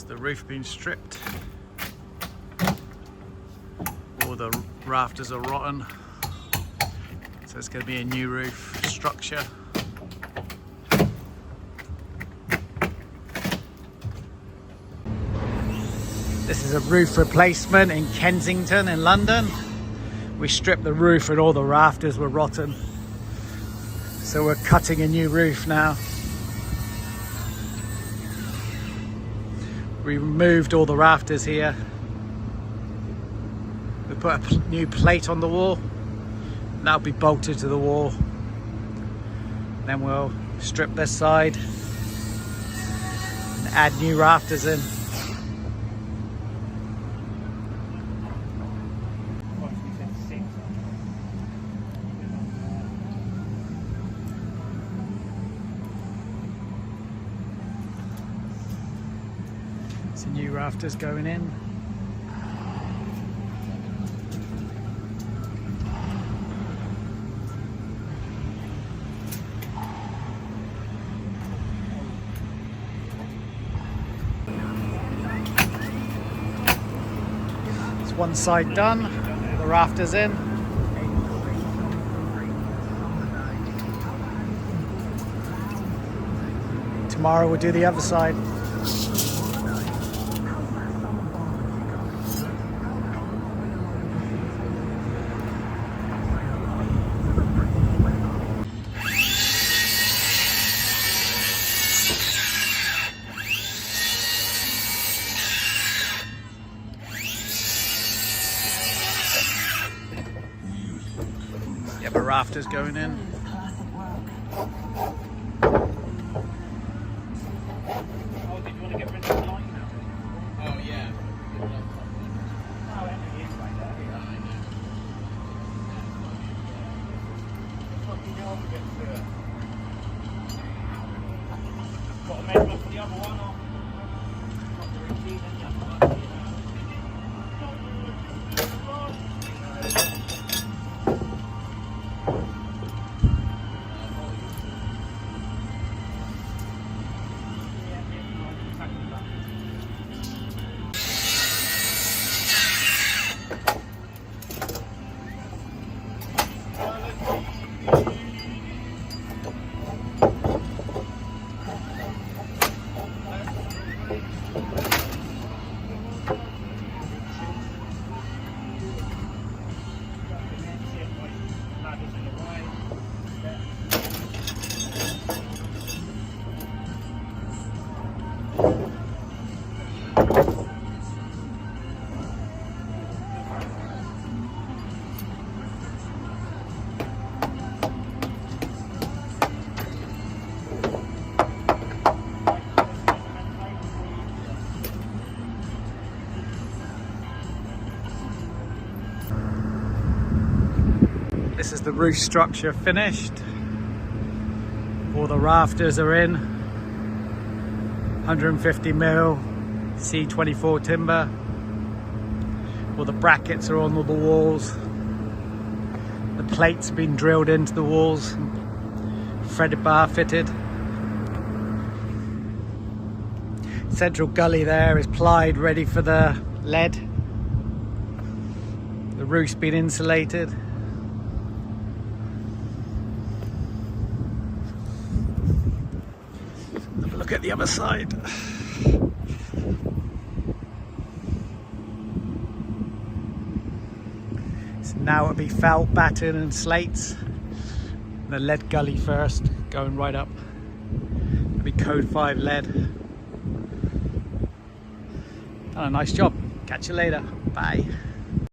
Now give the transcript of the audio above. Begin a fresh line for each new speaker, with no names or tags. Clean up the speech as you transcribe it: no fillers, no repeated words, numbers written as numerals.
The roof being stripped. All the rafters are rotten, so it's going to be a new roof structure. This is a roof replacement in Kensington in London. We stripped the roof and all the rafters were rotten, so we're cutting a new roof now. We removed all the rafters here. We put a new plate on the wall. That'll be bolted to the wall. Then we'll strip this side and add new rafters in. Some new rafters going in. It's one side done, the rafters in. Tomorrow we'll do the other side. Yeah, but rafters going in. This is the roof structure finished. All the rafters are in. 150mm C24 timber. All the brackets are on all the walls. The plates have been drilled into the walls. Threaded bar fitted. Central gully there is plied, ready for the lead. The roof's been insulated. Have a look at the other side. So now it'll be felt, batten and slates. The lead gully first, going right up. It'll be code 5 lead. Done a nice job. Catch you later. Bye.